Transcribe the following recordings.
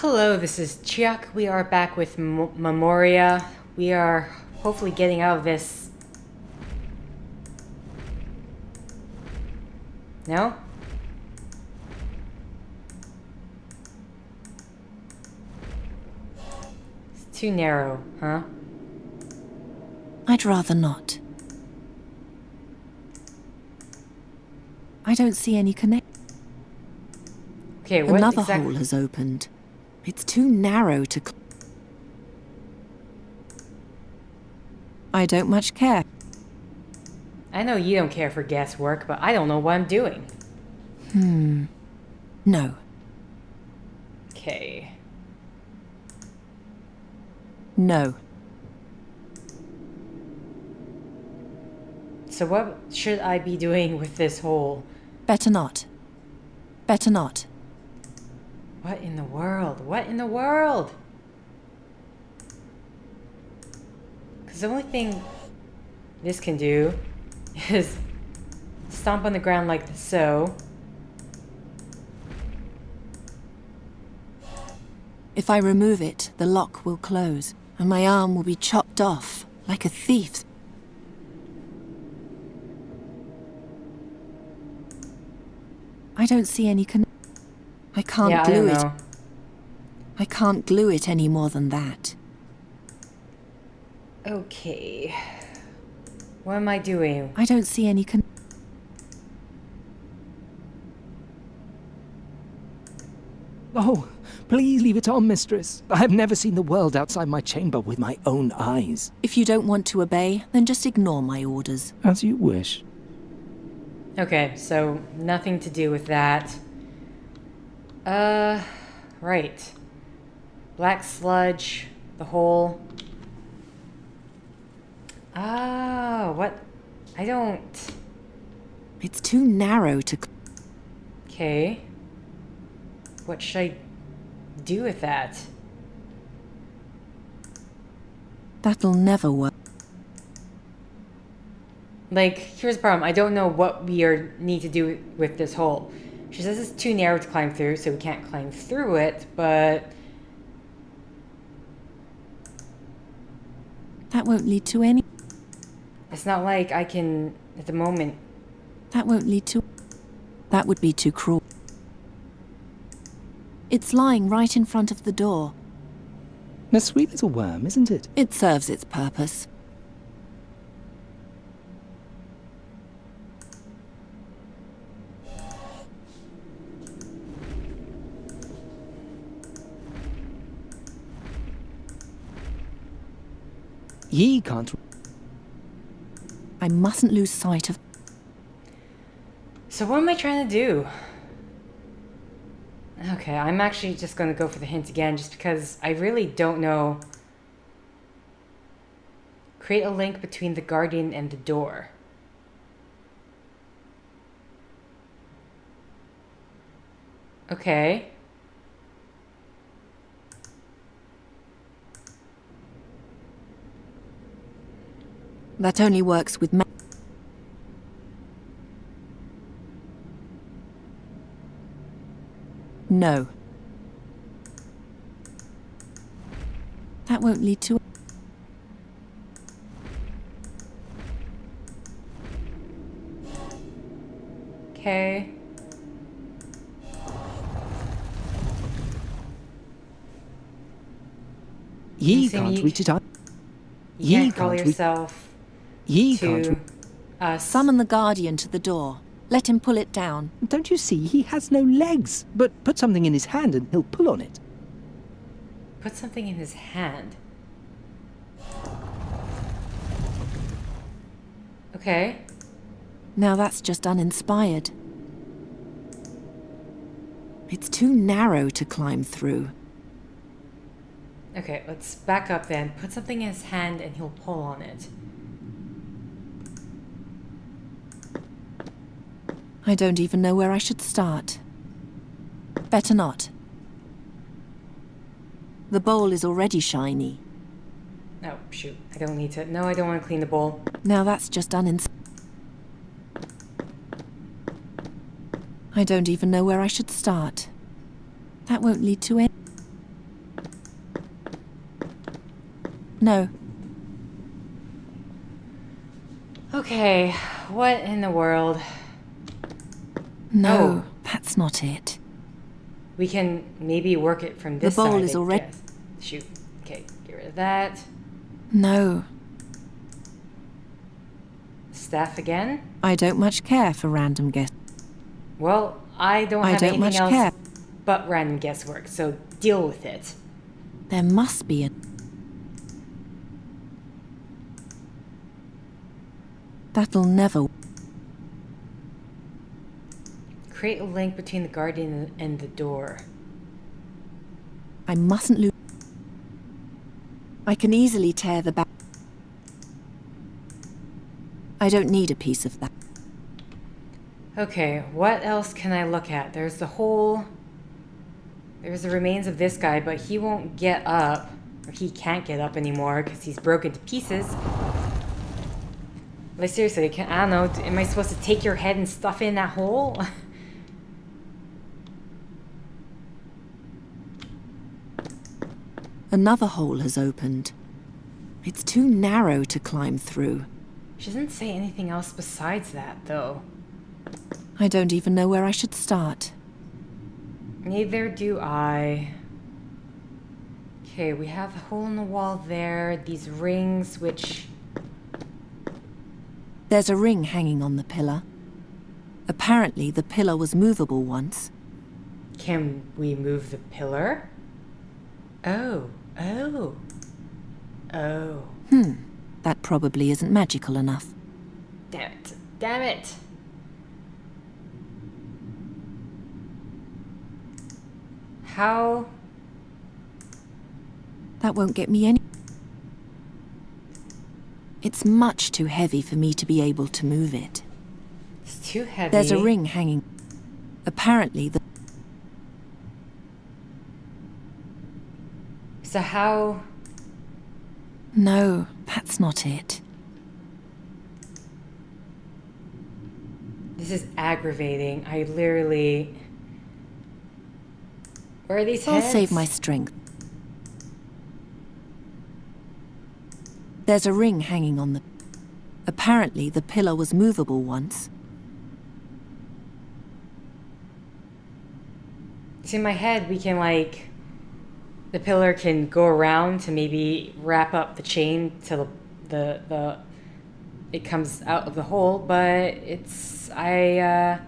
Hello, this is Chiak. We are back with Memoria. We are hopefully getting out of this. No? It's too narrow, huh? I'd rather not. I don't see any connection. Okay, what Another exactly? hole has opened. It's too narrow to... I don't much care. I know you don't care for guesswork, but I don't know what I'm doing. No. Okay. No. So what should I be doing with this hole? Better not. Better not. What in the world? What in the world? Because the only thing this can do is stomp on the ground like so. If I remove it, the lock will close, and my arm will be chopped off, like a thief's. I don't see any I can't Yeah, I glue don't it. know. I can't glue it any more than that. Okay. What am I doing? I don't see any Oh, please leave it on, mistress. I have never seen the world outside my chamber with my own eyes. If you don't want to obey, then just ignore my orders. As you wish. Okay, so nothing to do with that. Right. Black sludge, the hole. Ah, what? I don't... It's too narrow to... Okay. What should I do with that? That'll never work. Like, here's the problem. I don't know what we need to do with this hole. She says it's too narrow to climb through, so we can't climb through it, but... That won't lead to any... It's not like I can, at the moment... That won't lead to... That would be too cruel. It's lying right in front of the door. A sweet little worm, isn't it? It serves its purpose. Ye can't... I mustn't lose sight of... So what am I trying to do? Okay, I'm actually just going to go for the hint again, just because I really don't know. Create a link between the guardian and the door. Okay. That only works with... No. That won't lead to... Okay. Ye saying can't you- reach it up. You Ye can't call can't re- yourself Ye to can't... us. Summon the guardian to the door. Let him pull it down. Don't you see? He has no legs. But put something in his hand and he'll pull on it. Put something in his hand. Okay. Now that's just uninspired. It's too narrow to climb through. Okay, let's back up then. Put something in his hand and he'll pull on it. I don't even know where I should start. Better not. The bowl is already shiny. Oh, shoot. I don't need to. No, I don't want to clean the bowl. Now that's just I don't even know where I should start. That won't lead to any... No. Okay, what in the world? No, Oh. that's not it. We can maybe work it from this The bowl side, is I already- guess. Shoot. Okay, get rid of that. No, Staff again? I don't much care for random guess. Well, I don't I have don't anything much else care. but random guesswork, so deal with it. There must be a... That'll never... Create a link between the guardian and the door. I mustn't lose... I can easily tear the back... I don't need a piece of that. Okay, what else can I look at? There's the whole... There's the remains of this guy, but he won't get up. Or he can't get up anymore because he's broken to pieces. Like, seriously, I don't know. Am I supposed to take your head and stuff it in that hole? Another hole has opened. It's too narrow to climb through. She doesn't say anything else besides that, though. I don't even know where I should start. Neither do I. Okay, we have a hole in the wall there. These rings, which... There's a ring hanging on the pillar. Apparently, the pillar was movable once. Can we move the pillar? Oh. That probably isn't magical enough. Damn it. Damn it. How? That won't get me any... It's much too heavy for me to be able to move it. It's too heavy. There's a ring hanging. Apparently the... So how? No, that's not it. This is aggravating. I literally... Where are these I'll heads? save my strength. There's a ring hanging on the... Apparently the pillar was movable once. See, in my head, we can, like... The pillar can go around to maybe wrap up the chain till the it comes out of the hole, but it's... no,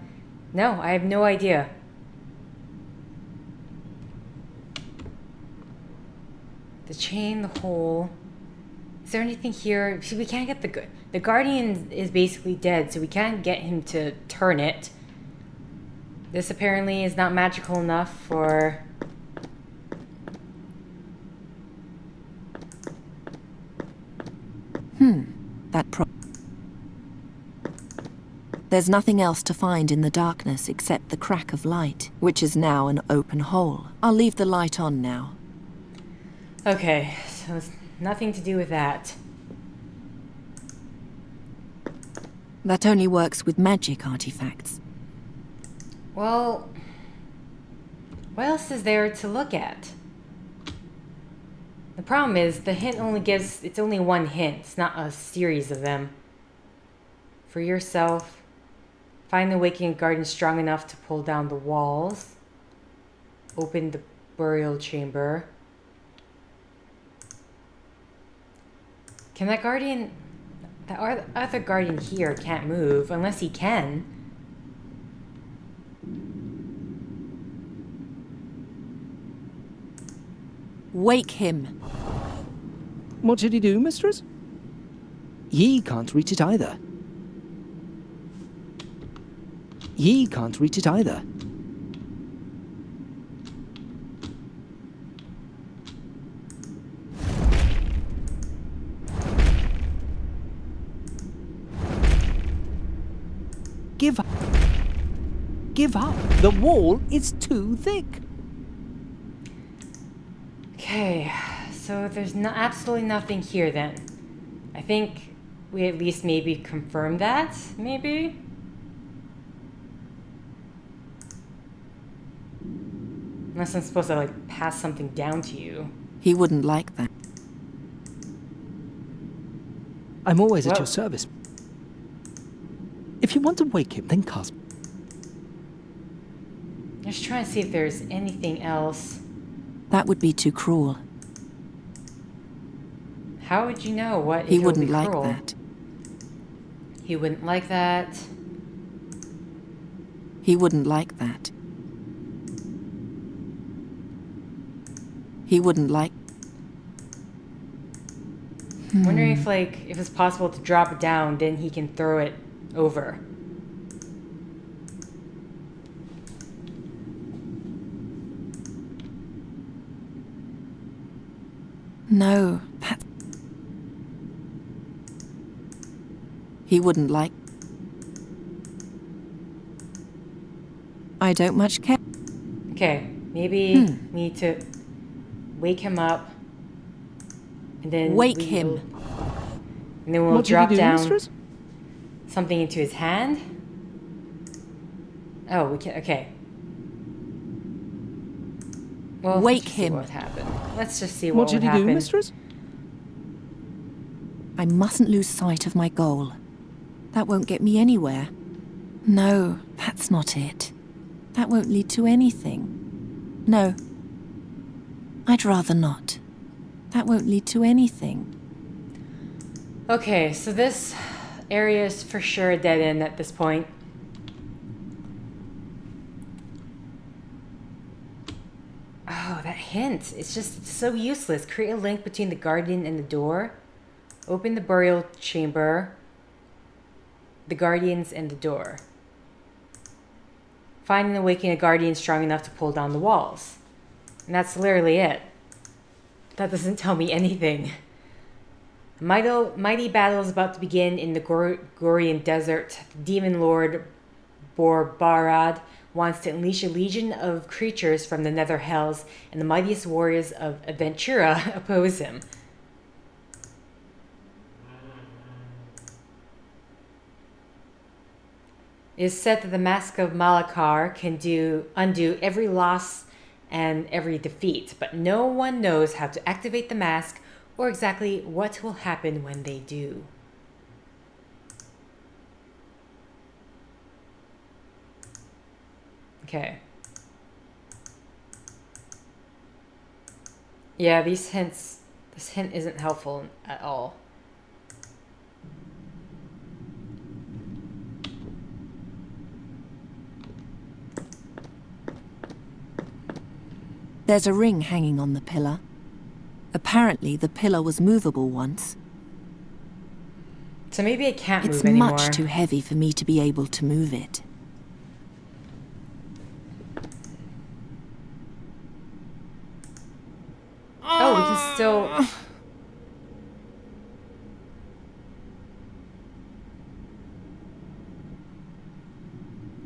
I have no idea. The chain, the hole... Is there anything here? See, we can't get the guardian is basically dead, so we can't get him to turn it. This apparently is not magical enough for... There's nothing else to find in the darkness except the crack of light, which is now an open hole. I'll leave the light on now. Okay, so it's nothing to do with that. That only works with magic artifacts. Well, what else is there to look at? The problem is the hint only gives... It's only one hint. It's not a series of them. For yourself, find the awakening guardian strong enough to pull down the walls. Open the burial chamber. Can that guardian... The other guardian here can't move unless he can. Wake him. What should he do, mistress? He can't reach it either. He can't reach it either. Give up. Give up. The wall is too thick. Okay, so there's absolutely nothing here then. I think we at least maybe confirm that, maybe? Unless I'm supposed to, like, pass something down to you. He wouldn't like that. I'm always at Whoa. your service. If you want to wake him, then cast. Just trying to see if there's anything else. That would be too cruel. How would you know what He if it would be wouldn't like cruel? that. He wouldn't like that. He wouldn't like that. He wouldn't like... I'm wondering if if it's possible to drop it down, then he can throw it over. No, that... He wouldn't like... I don't much care. Okay, maybe we need to wake him up, and then Wake him. And then we'll What should we drop do, down mistress? something into his hand. Oh, we can. Okay. Well, Wake let's just see him. what would happen. Let's just see What what should would he happen. do, mistress? I mustn't lose sight of my goal. That won't get me anywhere. No, that's not it. That won't lead to anything. No. I'd rather not. That won't lead to anything. Okay, so this area is for sure a dead end at this point. Oh, that hint. It's just so useless. Create a link between the guardian and the door. Open the burial chamber. The guardians and the door. Find and awaken a guardian strong enough to pull down the walls. And that's literally it. That doesn't tell me anything. A mighty battle is about to begin in the Gorian desert. The demon lord Borbarad wants to unleash a legion of creatures from the nether hells, and the mightiest warriors of Aventura oppose him. It is said that the Mask of Malakar can undo every loss and every defeat, but no one knows how to activate the mask or exactly what will happen when they do. Okay. Yeah, this hint isn't helpful at all. There's a ring hanging on the pillar. Apparently, the pillar was movable once. So maybe it can't It's move anymore. much too heavy for me to be able to move it. Oh, we can still...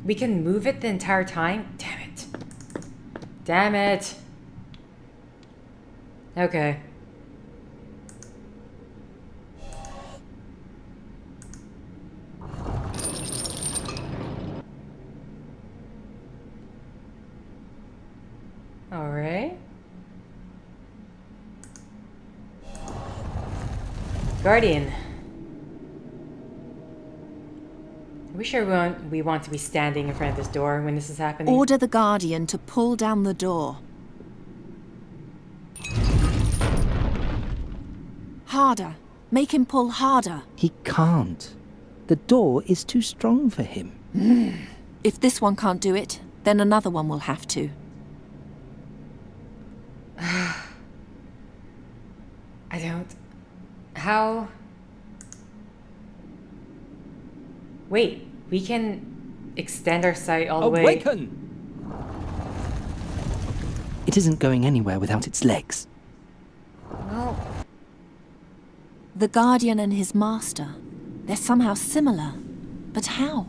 We can move it the entire time? Damn it. Damn it. Okay. All right. Guardian. Are we sure we want to be standing in front of this door when this is happening? Order the Guardian to pull down the door. Harder. Make him pull harder. He can't. The door is too strong for him. If this one can't do it, then another one will have to. I don't... How... Wait, we can extend our sight all the way... Awaken! It isn't going anywhere without its legs. Well... The Guardian and his master. They're somehow similar. But how?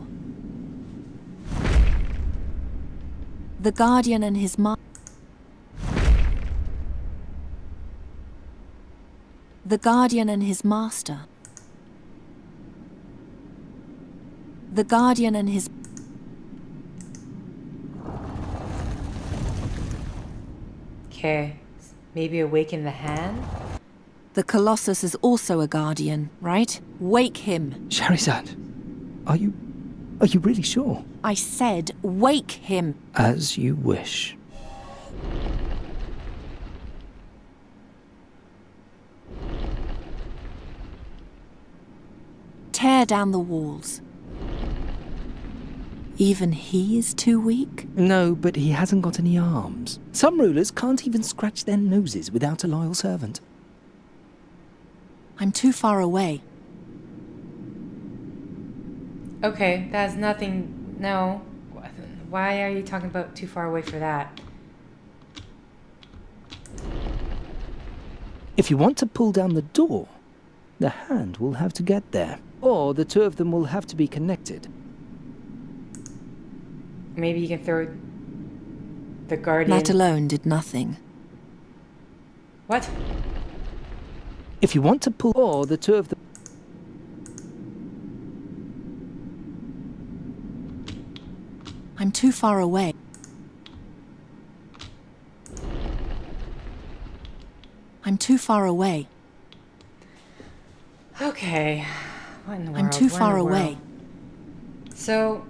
The Guardian and his master. The Guardian and his master. The Guardian and his... Okay, maybe awaken the hand? The Colossus is also a guardian, right? Wake him. Scheherazade, are you really sure? I said wake him. As you wish. Tear down the walls. Even he is too weak? No, but he hasn't got any arms. Some rulers can't even scratch their noses without a loyal servant. I'm too far away. Okay, that's nothing. No. Why are you talking about too far away for that? If you want to pull down the door, the hand will have to get there. Or the two of them will have to be connected. Maybe you can throw the guardian. That alone did nothing. What? If you want to pull, or the two of them. I'm too far away. I'm too far away. Okay. What in the world? I'm too What in far the away. world? So...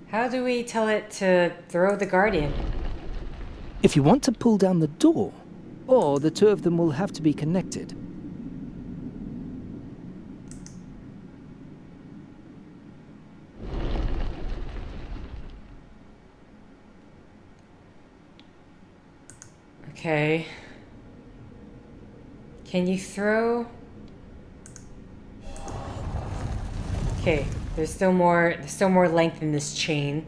how do we tell it to throw the guardian? If you want to pull down the door, or the two of them will have to be connected. Okay. Can you throw... okay, there's still more length in this chain.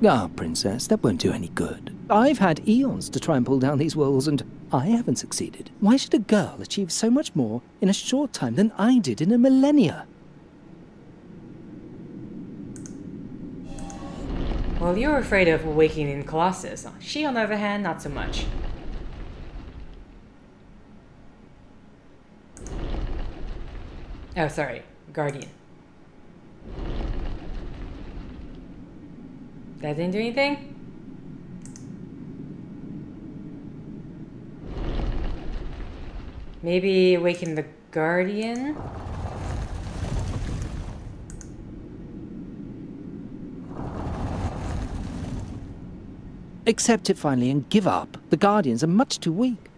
Ah, Princess, that won't do any good. I've had eons to try and pull down these walls, and I haven't succeeded. Why should a girl achieve so much more in a short time than I did in a millennia? Well, you're afraid of awakening Colossus. She, on the other hand, not so much. Oh, sorry. Guardian. That didn't do anything? Maybe awaken the Guardian? Accept it finally and give up. The Guardians are much too weak.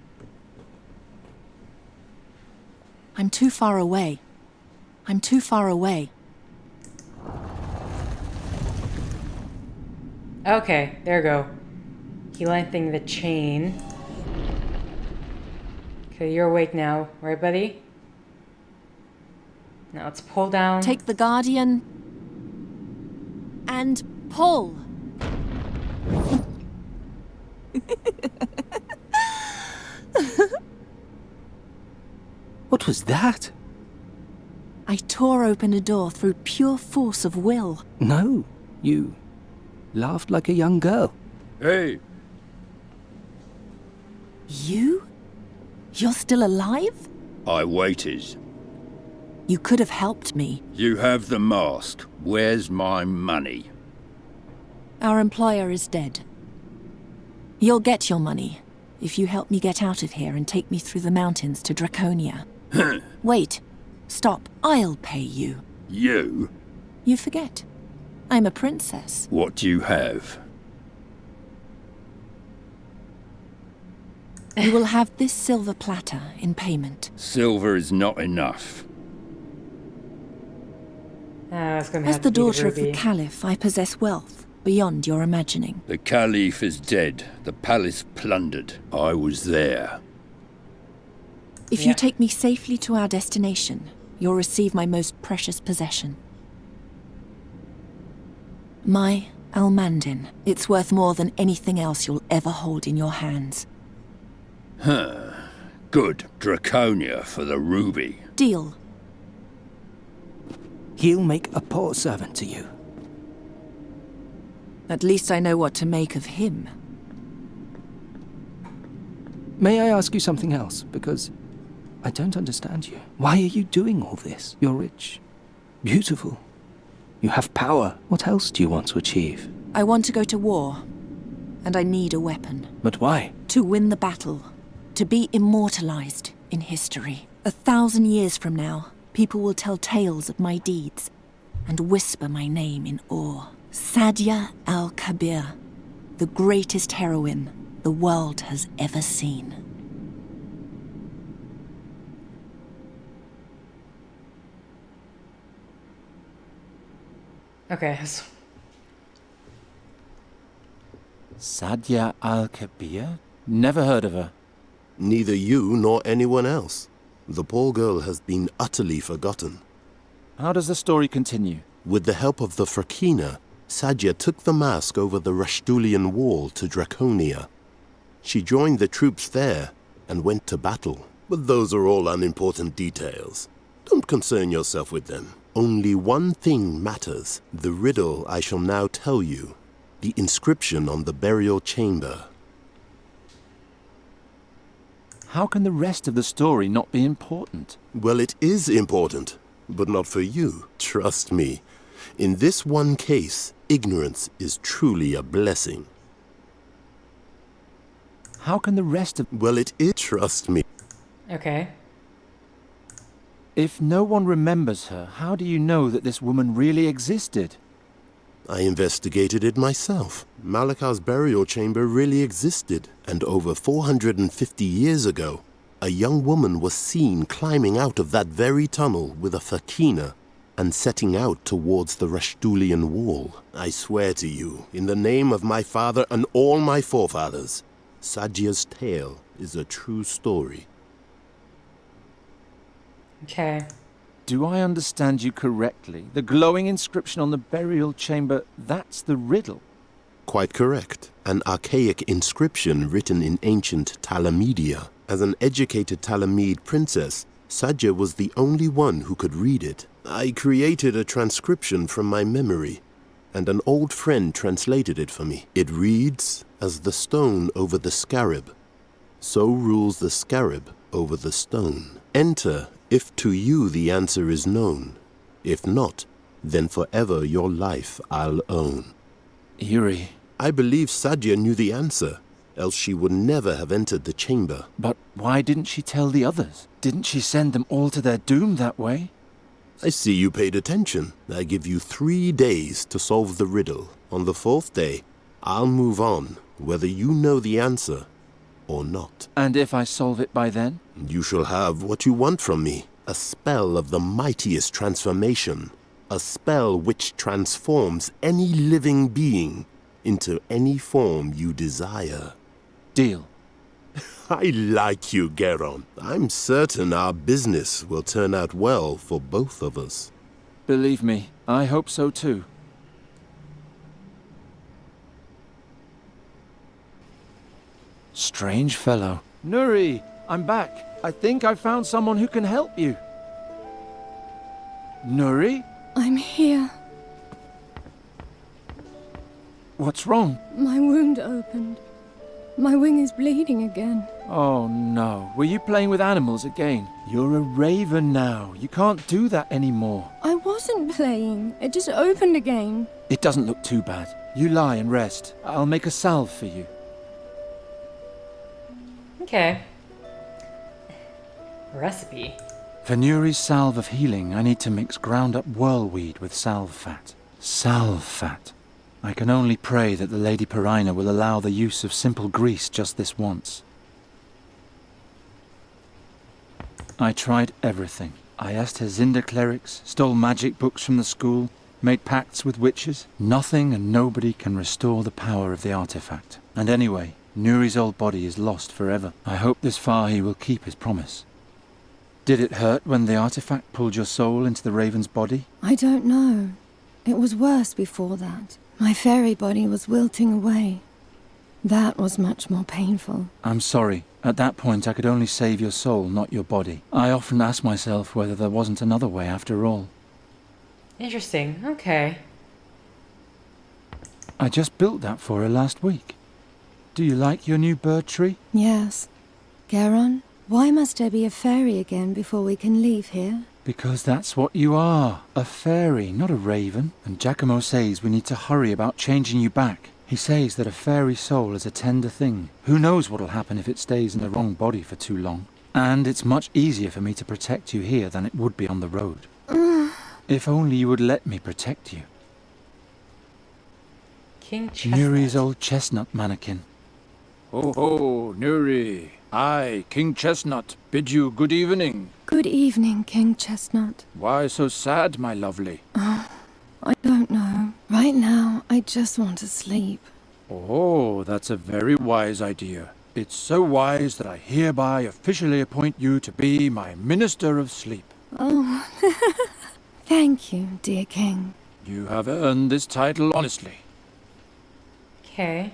I'm too far away. I'm too far away. Okay, there we go. He lengthening the chain. Okay, you're awake now, right, buddy? Now let's pull down. Take the Guardian and pull. What was that? I tore open a door through pure force of will. No, you laughed like a young girl. Hey, You? You're still alive? I waited. You could have helped me. You have the mask. Where's my money? Our employer is dead. You'll get your money if you help me get out of here and take me through the mountains to Draconia. Wait. Stop. I'll pay you. You? You forget. I'm a princess. What do you have? You will have this silver platter in payment. Silver is not enough. It's gonna As have the to be daughter of the ruby. Caliph, I possess wealth beyond your imagining. The Caliph is dead. The palace plundered. I was there. If Yeah. you take me safely to our destination, you'll receive my most precious possession. My Almandin. It's worth more than anything else you'll ever hold in your hands. Good. Draconia for the ruby. Deal. He'll make a poor servant to you. At least I know what to make of him. May I ask you something else? Because I don't understand you. Why are you doing all this? You're rich. Beautiful. You have power. What else do you want to achieve? I want to go to war. And I need a weapon. But why? To win the battle. To be immortalized in history. 1,000 years from now, people will tell tales of my deeds and whisper my name in awe. Sadja al-Kabir, the greatest heroine the world has ever seen. Okay. Sadja al-Kabir? Never heard of her. Neither you nor anyone else. The poor girl has been utterly forgotten. How does the story continue? With the help of the Fakina, Sadja took the mask over the Rashtulian wall to Draconia. She joined the troops there and went to battle. But those are all unimportant details. Don't concern yourself with them. Only one thing matters. The riddle I shall now tell you. The inscription on the burial chamber. How can the rest of the story not be important? Well, it is important, but not for you. Trust me. In this one case, ignorance is truly a blessing. How can the rest of... Well, it is. Trust me. Okay. If no one remembers her, how do you know that this woman really existed? I investigated it myself. Malakar's burial chamber really existed, and over 450 years ago, a young woman was seen climbing out of that very tunnel with a fakina and setting out towards the Rashtulian wall. I swear to you, in the name of my father and all my forefathers, Sadja's tale is a true story. Okay. Do I understand you correctly? The glowing inscription on the burial chamber, that's the riddle? Quite correct. An archaic inscription written in ancient Talamedia. As an educated Talamede princess, Sadja was the only one who could read it. I created a transcription from my memory, and an old friend translated it for me. It reads, as the stone over the scarab, so rules the scarab over the stone. Enter if to you the answer is known. If not, then forever your life I'll own. Eerie. I believe Sadja knew the answer, else she would never have entered the chamber. But why didn't she tell the others? Didn't she send them all to their doom that way? I see you paid attention. I give you 3 days to solve the riddle. On the 4th day, I'll move on, whether you know the answer or not. And if I solve it by then? You shall have what you want from me. A spell of the mightiest transformation. A spell which transforms any living being into any form you desire. Deal. I like you, Geron. I'm certain our business will turn out well for both of us. Believe me, I hope so too. Strange fellow. Nuri, I'm back. I think I found someone who can help you. Nuri? I'm here. What's wrong? My wound opened. My wing is bleeding again. Oh no, were you playing with animals again? You're a raven now. You can't do that anymore. I wasn't playing. It just opened again. It doesn't look too bad. You lie and rest. I'll make a salve for you. Okay. Recipe. For Nuri's salve of healing, I need to mix ground up whirlweed with salve fat. Salve fat. I can only pray that the Lady Perina will allow the use of simple grease just this once. I tried everything. I asked Hazinda clerics, stole magic books from the school, made pacts with witches. Nothing and nobody can restore the power of the artifact. And anyway, Nuri's old body is lost forever. I hope this Fahi will keep his promise. Did it hurt when the artifact pulled your soul into the raven's body? I don't know. It was worse before that. My fairy body was wilting away. That was much more painful. I'm sorry. At that point, I could only save your soul, not your body. I often ask myself whether there wasn't another way after all. Interesting. Okay. I just built that for her last week. Do you like your new bird tree? Yes. Geron, why must there be a fairy again before we can leave here? Because that's what you are. A fairy, not a raven. And Giacomo says we need to hurry about changing you back. He says that a fairy soul is a tender thing. Who knows what'll happen if it stays in the wrong body for too long. And it's much easier for me to protect you here than it would be on the road. If only you would let me protect you. King Chestnut. Nuri's old chestnut mannequin. Ho ho, Nuri. I, King Chestnut, bid you good evening. Good evening, King Chestnut. Why so sad, my lovely? I don't know. Right now, I just want to sleep. Oh, that's a very wise idea. It's so wise that I hereby officially appoint you to be my Minister of Sleep. Oh, thank you, dear King. You have earned this title honestly. Okay.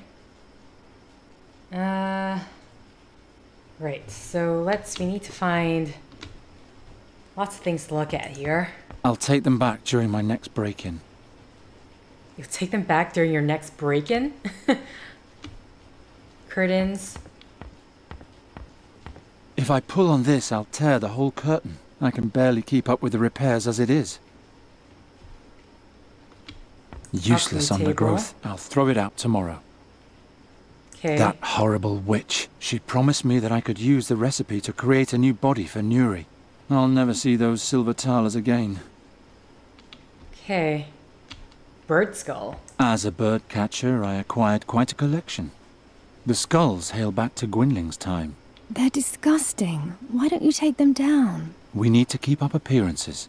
Right, so we need to find lots of things to look at here. I'll take them back during my next break-in. You'll take them back during your next break-in? Curtains. If I pull on this, I'll tear the whole curtain. I can barely keep up with the repairs as it is. Useless Alchemy undergrowth. I'll throw it out tomorrow. Okay. That horrible witch. She promised me that I could use the recipe to create a new body for Nuri. I'll never see those silver thalers again. Okay. Bird skull. As a bird catcher, I acquired quite a collection. The skulls hail back to Gwynling's time. They're disgusting. Why don't you take them down? We need to keep up appearances.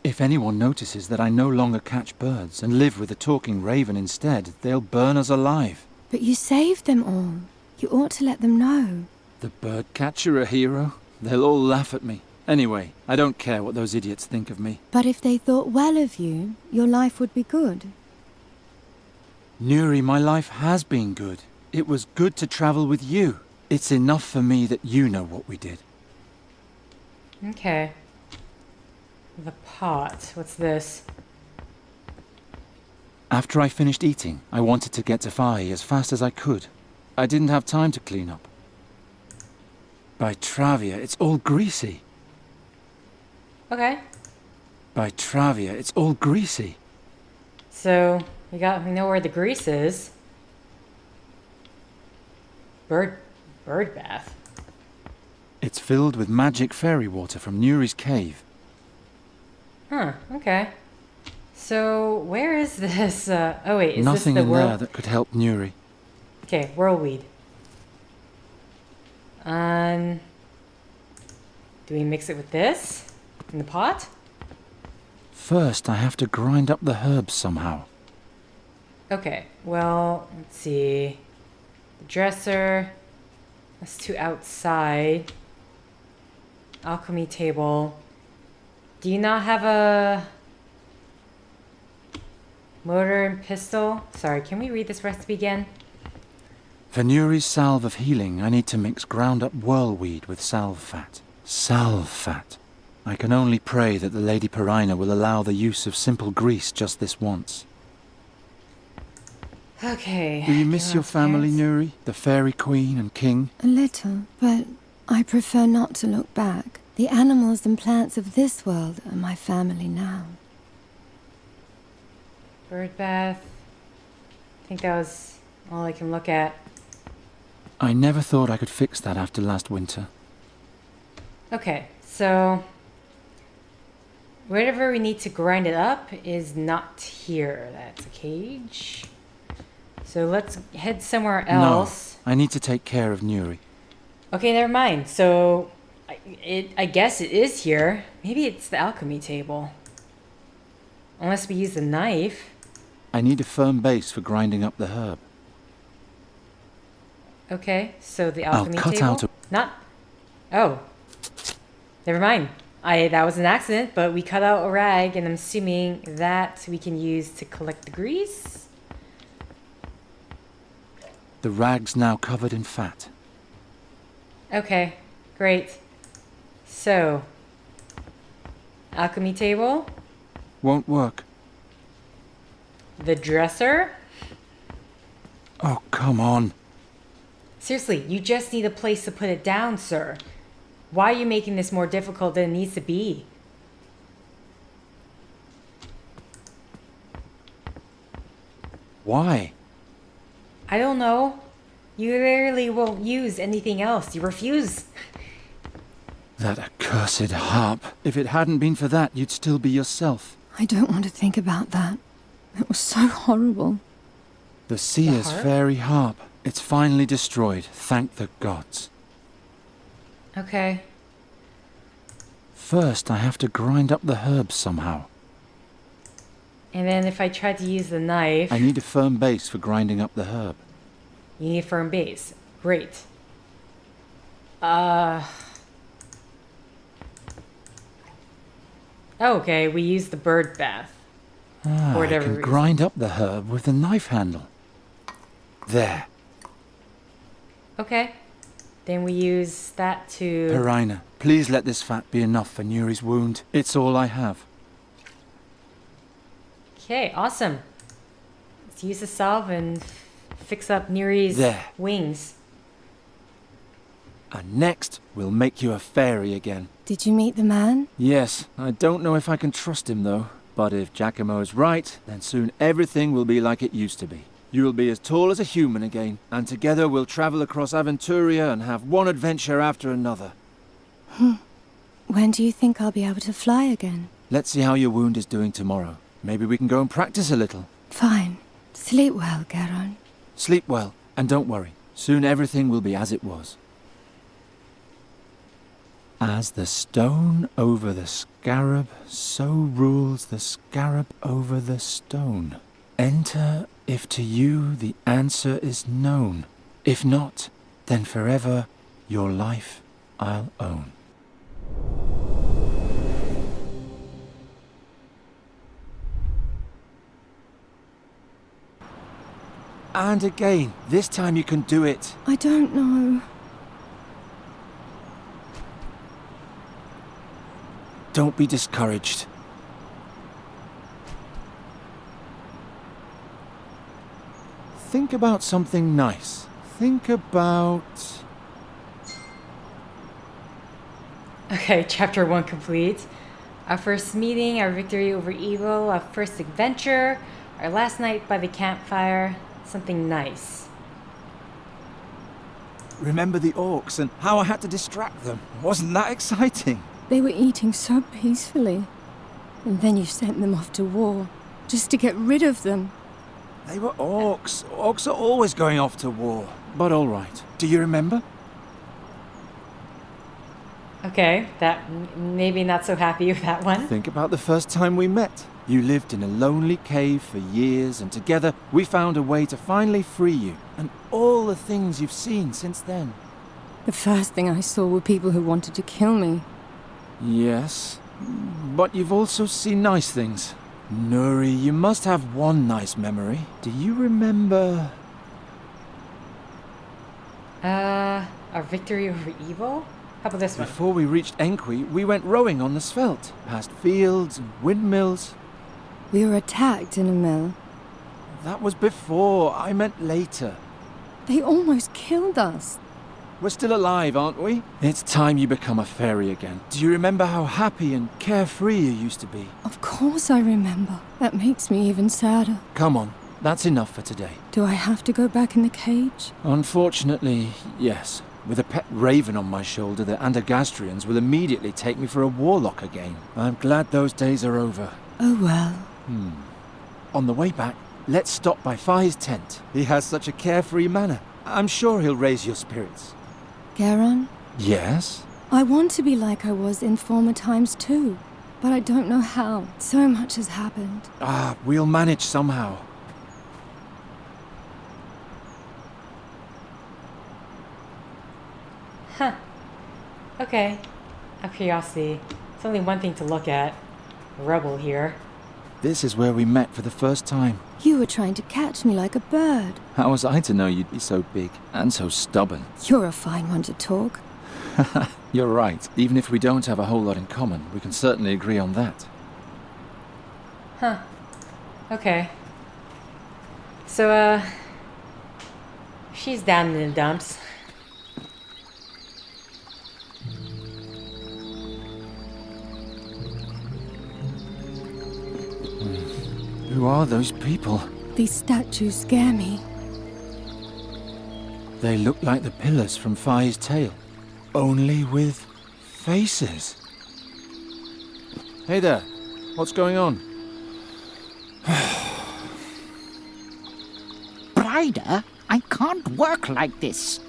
If anyone notices that I no longer catch birds and live with a talking raven instead, they'll burn us alive. But you saved them all. You ought to let them know. The bird catcher a hero? They'll all laugh at me. Anyway, I don't care what those idiots think of me. But if they thought well of you, your life would be good. Nuri, my life has been good. It was good to travel with you. It's enough for me that you know what we did. Okay. The pot. What's this? After I finished eating, I wanted to get to Fahi as fast as I could. I didn't have time to clean up. By Travia, it's all greasy. Okay. By Travia, it's all greasy. So, we know where the grease is. Bird bath. It's filled with magic fairy water from Nuri's cave. Huh, okay. So, where is this? Oh wait, is Nothing this the in there that could help Nuri. Okay, whirlweed. Do we mix it with this? In the pot? First, I have to grind up the herbs somehow. Okay, well, let's see. The dresser. That's two outside. Alchemy table. Do you not have a mortar and pestle? Sorry, can we read this recipe again? For Nuri's salve of healing, I need to mix ground up whirlweed with salve fat. Salve fat. I can only pray that the Lady Perina will allow the use of simple grease just this once. Okay. Do you miss go your family, upstairs. Nuri? The fairy queen and king? A little, but I prefer not to look back. The animals and plants of this world are my family now. Bird bath. I think that was all I can look at. I never thought I could fix that after last winter. Okay, so wherever we need to grind it up is not here. That's a cage. So let's head somewhere else. No, I need to take care of Nuri. Okay, never mind. So I guess it is here. Maybe it's the alchemy table. Unless we use the knife. I need a firm base for grinding up the herb. Okay, so the I'll alchemy cut table. out a... Not. Oh. Never mind. That was an accident, but we cut out a rag, and I'm assuming that we can use to collect the grease. The rag's now covered in fat. Okay, great. So, alchemy table, Won't work. the dresser. Oh, come on. Seriously, you just need a place to put it down, sir. Why are you making this more difficult than it needs to be? Why? I don't know. You rarely won't use anything else. You refuse. That accursed harp. If it hadn't been for that, you'd still be yourself. I don't want to think about that. It was so horrible. The seer's harp? fairy harp. It's finally destroyed, thank the gods. Okay. First, I have to grind up the herbs somehow. And then if I try to use the knife, I need a firm base for grinding up the herb. you need a firm base. Great. Okay, we use the bird bath. Ah, For I whatever can reason. grind up the herb with the knife handle. There. Okay. Then we use that to... Perina, please let this fat be enough for Nuri's wound. It's all I have. Okay, awesome. Let's use the salve and fix up Neri's There. wings. And next, we'll make you a fairy again. Did you meet the man? Yes, I don't know if I can trust him though. But if Giacomo is right, then soon everything will be like it used to be. You will be as tall as a human again, and together we'll travel across Aventuria and have one adventure after another. When do you think I'll be able to fly again? Let's see how your wound is doing tomorrow. Maybe we can go and practice a little. Fine. Sleep well, Geron. Sleep well, and don't worry. Soon everything will be as it was. As the stone over the scarab, so rules the scarab over the stone. Enter if to you the answer is known. If not, then forever your life I'll own. And again, this time you can do it. I don't know. Don't be discouraged. Think about something nice. Think about... Okay, chapter 1 complete. Our first meeting, our victory over evil, our first adventure, our last night by the campfire, something nice. Remember the orcs and how I had to distract them. Wasn't that exciting? They were eating so peacefully. And then you sent them off to war, just to get rid of them. They were orcs. Orcs are always going off to war. But all right. Do you remember? Okay, maybe not so happy with that one. Think about the first time we met. You lived in a lonely cave for years, and together we found a way to finally free you, and all the things you've seen since then. The first thing I saw were people who wanted to kill me. Yes, but you've also seen nice things. Nuri, you must have one nice memory. Do you remember... Our victory over evil? How about this one? Before we reached Enqui, we went rowing on the Svelte, past fields and windmills. We were attacked in a mill. That was before, I meant later. They almost killed us. We're still alive, aren't we? It's time you become a fairy again. Do you remember how happy and carefree you used to be? Of course I remember. That makes me even sadder. Come on, that's enough for today. Do I have to go back in the cage? Unfortunately, yes. With a pet raven on my shoulder, the Andergastrians will immediately take me for a warlock again. I'm glad those days are over. Oh well. On the way back, let's stop by Fahi's tent. He has such a carefree manner. I'm sure he'll raise your spirits. Geron? Yes? I want to be like I was in former times too, but I don't know how. So much has happened. We'll manage somehow. Huh. Okay. Out of curiosity, it's only one thing to look at. A rebel here. This is where we met for the first time. You were trying to catch me like a bird. How was I to know you'd be so big and so stubborn? You're a fine one to talk. You're right. Even if we don't have a whole lot in common, we can certainly agree on that. Huh. Okay. So, she's down in the dumps. Who are those people? These statues scare me. They look like the pillars from Fahi's tale, only with faces. Hey there, what's going on? Brider, I can't work like this.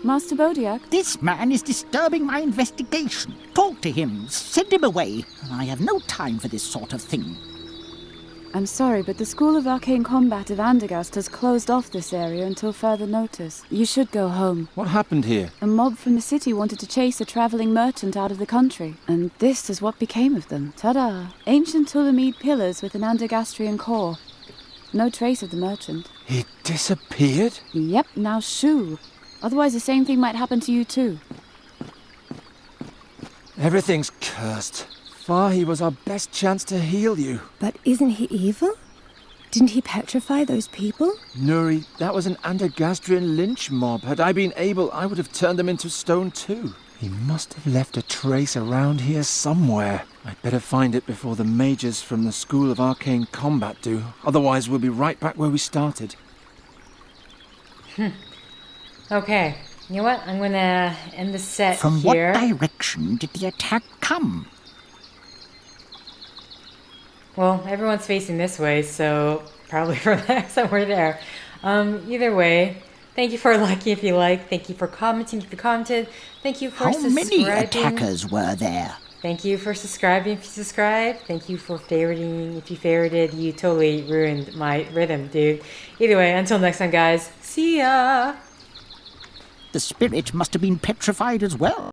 Master Bodiak? This man is disturbing my investigation. Talk to him. Send him away. I have no time for this sort of thing. I'm sorry, but the School of Arcane Combat of Andergast has closed off this area until further notice. You should go home. What happened here? A mob from the city wanted to chase a traveling merchant out of the country, and this is what became of them. Ta-da! Ancient Tulamide pillars with an Andergastrian core. No trace of the merchant. He disappeared? Yep, now shoo. Otherwise the same thing might happen to you too. Everything's cursed. Fahi was our best chance to heal you. But isn't he evil? Didn't he petrify those people? Nuri, that was an Andergastrian lynch mob. Had I been able, I would have turned them into stone too. He must have left a trace around here somewhere. I'd better find it before the mages from the School of Arcane Combat do. Otherwise we'll be right back where we started. Okay, you know what? I'm gonna end the set From here. what direction did the attack come? Well, everyone's facing this way, so probably for the next time we're there. Either way, thank you for liking if you like. Thank you for commenting if you commented. Thank you for How subscribing. many attackers were there? Thank you for subscribing if you subscribe. Thank you for favoriting if you favorited. You totally ruined my rhythm, dude. Either way, until next time, guys. See ya! The spirit must have been petrified as well.